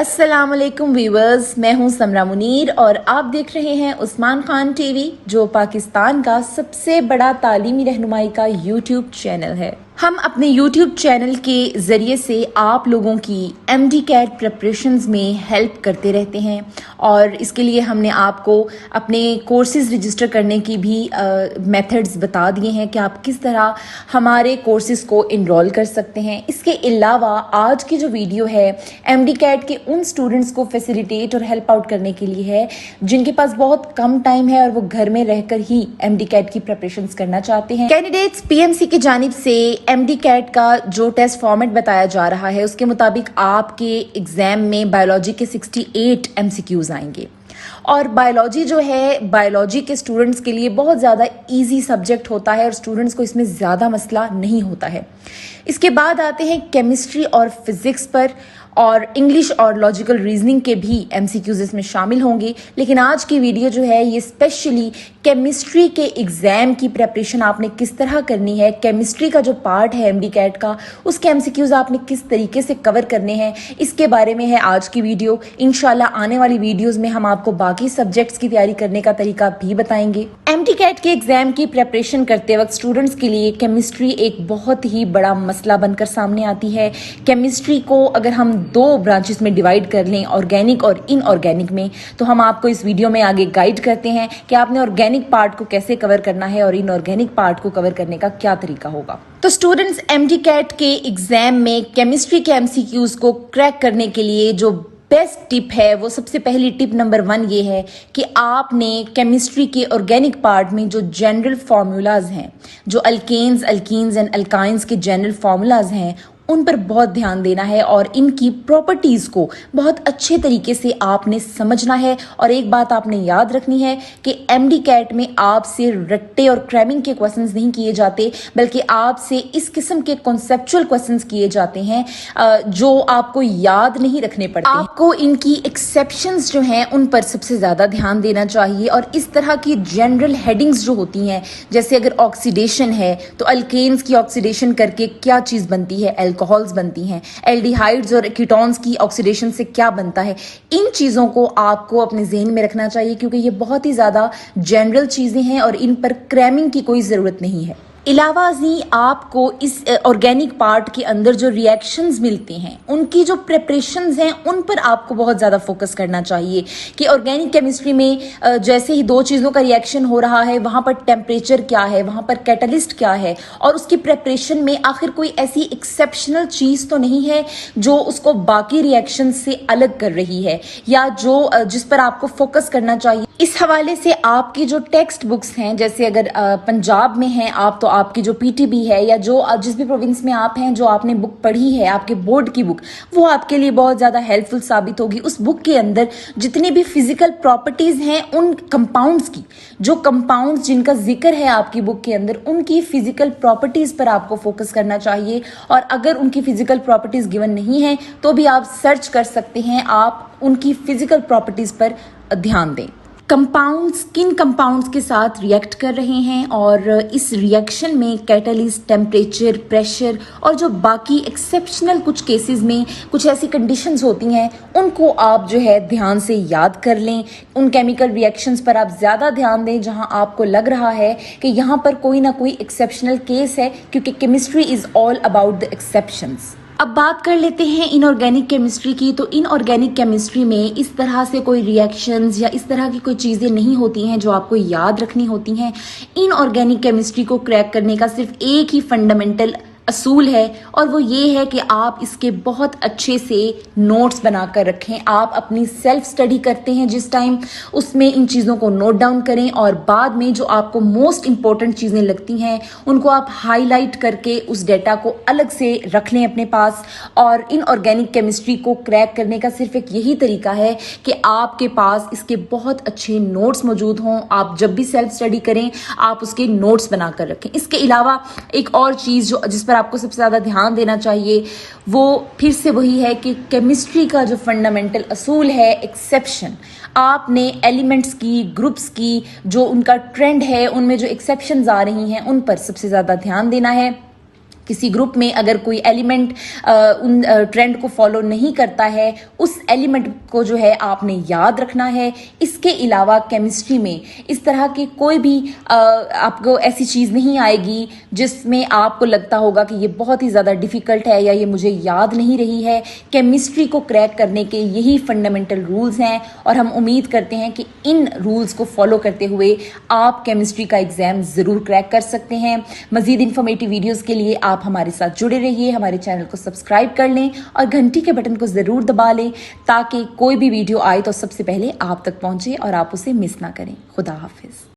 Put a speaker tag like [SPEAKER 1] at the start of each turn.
[SPEAKER 1] अस्सलामुअलैकुम व्यूवर्स, मैं हूं समरा मुनीर और आप देख रहे हैं उस्मान खान टीवी, जो पाकिस्तान का सबसे बड़ा तालीमी रहनुमाई का यूट्यूब चैनल है। हम अपने यूट्यूब चैनल के ज़रिए से आप लोगों की एमडी कैट प्रिपरेशंस में हेल्प करते रहते हैं और इसके लिए हमने आपको अपने कोर्सेज़ रजिस्टर करने की भी मेथड्स बता दिए हैं कि आप किस तरह हमारे कोर्सेज़ को इनरोल कर सकते हैं। इसके अलावा आज की जो वीडियो है एमडी कैट के उन स्टूडेंट्स को फैसिलिटेट और हेल्प आउट करने के लिए है जिनके पास बहुत कम टाइम है और वो घर में रहकर ही एमडी कैट की प्रिपरेशंस करना चाहते हैं। कैंडिडेट्स पीएमसी की जानिब से एमडी कैट का जो टेस्ट फॉर्मेट बताया जा रहा है उसके मुताबिक आपके एग्जाम में बायोलॉजी के 68 एमसीक्यूज आएंगे और बायोलॉजी जो है बायोलॉजी के स्टूडेंट्स के लिए बहुत ज़्यादा इजी सब्जेक्ट होता है और स्टूडेंट्स को इसमें ज़्यादा मसला नहीं होता है। इसके बाद आते हैं केमिस्ट्री और फिजिक्स पर, और इंग्लिश और लॉजिकल रीजनिंग के भी एमसीक्यूज इसमें शामिल होंगे। लेकिन आज की वीडियो जो है ये स्पेशली केमिस्ट्री के एग्जाम की प्रेपरेशन आपने किस तरह करनी है, केमिस्ट्री का जो पार्ट है एमडी कैट का उसके एमसीक्यूज आपने किस तरीके से कवर करने हैं, इसके बारे में है आज की वीडियो। इंशाल्लाह आने वाली वीडियोस में हम आपको बाकी सब्जेक्ट्स की तैयारी करने का तरीका भी बताएंगे। एमडी कैट के एग्जाम की प्रेपरेशन करते वक्त स्टूडेंट्स के लिए केमिस्ट्री एक बहुत ही बड़ा मसला बनकर सामने आती है। केमिस्ट्री को अगर हम दो ब्रांचेस में डिवाइड कर लें, ऑर्गेनिक और इनऑर्गेनिक में, तो हम आपको इस वीडियो में आगे गाइड करते हैं कि आपने ऑर्गेनिक पार्ट को कैसे कवर करना है और इनऑर्गेनिक पार्ट को कवर करने का क्या तरीका होगा। तो स्टूडेंट्स एमडी कैट के एग्जाम में केमिस्ट्री के एमसीक्यूज को क्रैक करने के लिए जो बेस्ट टिप है वो सबसे पहली टिप नंबर 1 ये है कि आपने केमिस्ट्री के ऑर्गेनिक पार्ट में जो जनरल फार्मूलाज हैं, जो अल्केन्स, अल्कीन्स एंड अल्काइंस के जनरल फार्मूलाज हैं, उन पर बहुत ध्यान देना है और इनकी प्रॉपर्टीज को बहुत अच्छे तरीके से आपने समझना है। और एक बात आपने याद रखनी है कि एमडी कैट में आपसे रट्टे और क्रैमिंग के क्वेश्चंस नहीं किए जाते, बल्कि आपसे इस किस्म के कॉन्सेप्चुअल क्वेश्चंस किए जाते हैं जो आपको याद नहीं रखने पड़ते। आपको इनकी एक्सेप्शंस जो हैं उन पर सबसे ज्यादा ध्यान देना चाहिए और इस तरह की जनरल हेडिंग्स जो होती हैं, जैसे अगर ऑक्सीडेशन है तो अल्केन्स की ऑक्सीडेशन करके क्या चीज बनती है, अल्कोहल्स बनती हैं, एल्डिहाइड्स और कीटोन्स की ऑक्सीडेशन से क्या बनता है, इन चीज़ों को आपको अपने ज़हन में रखना चाहिए क्योंकि ये बहुत ही ज़्यादा जनरल चीज़ें हैं और इन पर क्रैमिंग की कोई ज़रूरत नहीं है। इलावाजी आपको इस ऑर्गेनिक पार्ट के अंदर जो रिएक्शंस मिलती हैं उनकी जो प्रिपरेशंस हैं उन पर आपको बहुत ज़्यादा फोकस करना चाहिए कि ऑर्गेनिक केमिस्ट्री में जैसे ही दो चीज़ों का रिएक्शन हो रहा है वहाँ पर टेम्परेचर क्या है, वहाँ पर कैटलिस्ट क्या है और उसकी प्रिपरेशन में आखिर कोई ऐसी एक्सेप्शनल चीज़ तो नहीं है जो उसको बाकी रिएक्शन से अलग कर रही है या जो जिस पर आपको फोकस करना चाहिए। इस हवाले से आपकी जो टेक्स्ट बुक्स हैं, जैसे अगर पंजाब में हैं आप तो आपकी जो पीटीबी है या जो जिस भी प्रोविंस में आप हैं जो आपने बुक पढ़ी है आपके बोर्ड की बुक, वो आपके लिए बहुत ज़्यादा हेल्पफुल साबित होगी। उस बुक के अंदर जितनी भी फिजिकल प्रॉपर्टीज़ हैं उन कंपाउंड्स की, जो कंपाउंड्स जिनका जिक्र है आपकी बुक के अंदर, उनकी फिजिकल प्रॉपर्टीज़ पर आपको फोकस करना चाहिए। और अगर उनकी फिजिकल प्रॉपर्टीज़ गिवन नहीं है तो भी आप सर्च कर सकते हैं, आप उनकी फिजिकल प्रॉपर्टीज़ पर ध्यान दें। कंपाउंड्स किन कंपाउंड्स के साथ रिएक्ट कर रहे हैं और इस रिएक्शन में कैटलिस्ट, टेम्परेचर, प्रेशर और जो बाकी एक्सेप्शनल कुछ केसेस में कुछ ऐसी कंडीशंस होती हैं उनको आप जो है ध्यान से याद कर लें। उन केमिकल रिएक्शंस पर आप ज़्यादा ध्यान दें जहां आपको लग रहा है कि यहां पर कोई ना कोई एक्सेप्शनल केस है, क्योंकि chemistry is all about the exceptions. अब बात कर लेते हैं इनऑर्गेनिक केमिस्ट्री की। तो इनऑर्गेनिक केमिस्ट्री में इस तरह से कोई रिएक्शंस या इस तरह की कोई चीज़ें नहीं होती हैं जो आपको याद रखनी होती हैं। इनऑर्गेनिक केमिस्ट्री को क्रैक करने का सिर्फ एक ही फंडामेंटल असूल है और वो ये है कि आप इसके बहुत अच्छे से नोट्स बनाकर रखें। आप अपनी सेल्फ स्टडी करते हैं जिस टाइम, उसमें इन चीज़ों को नोट डाउन करें और बाद में जो आपको मोस्ट इंपॉर्टेंट चीज़ें लगती हैं उनको आप हाईलाइट करके उस डेटा को अलग से रख लें अपने पास। और इनऑर्गेनिक केमिस्ट्री को क्रैक करने का सिर्फ एक यही तरीका है कि आपके पास इसके बहुत अच्छे नोट्स मौजूद हों। आप जब भी सेल्फ स्टडी करें आप उसके नोट्स बनाकर रखें। इसके अलावा एक और चीज़ जो जिस पर आपको सबसे ज़्यादा ध्यान देना चाहिए वो फिर से वही है कि केमिस्ट्री का जो फंडामेंटल असूल है एक्सेप्शन। आपने एलिमेंट्स की, ग्रुप्स की जो उनका ट्रेंड है उनमें जो एक्सेप्शंस आ रही हैं उन पर सबसे ज़्यादा ध्यान देना है किसी ग्रुप में अगर कोई एलिमेंट उन ट्रेंड को फॉलो नहीं करता है, उस एलिमेंट को जो है आपने याद रखना है। इसके अलावा केमिस्ट्री में इस तरह की कोई भी आपको ऐसी चीज़ नहीं आएगी जिसमें आपको लगता होगा कि ये बहुत ही ज़्यादा डिफ़िकल्ट है या ये मुझे याद नहीं रही है। केमिस्ट्री को क्रैक करने के यही फंडामेंटल रूल्स हैं और हम उम्मीद करते हैं कि इन रूल्स को फॉलो करते हुए आप केमिस्ट्री का एग्ज़ाम ज़रूर क्रैक कर सकते हैं। मज़ीद इन्फॉर्मेटिव वीडियोज़ के लिए आप हमारे साथ जुड़े रहिए, हमारे चैनल को सब्सक्राइब कर लें और घंटी के बटन को ज़रूर दबा लें ताकि कोई भी वीडियो आए तो सबसे पहले आप तक पहुंचे और आप उसे मिस ना करें। खुदा हाफिज़।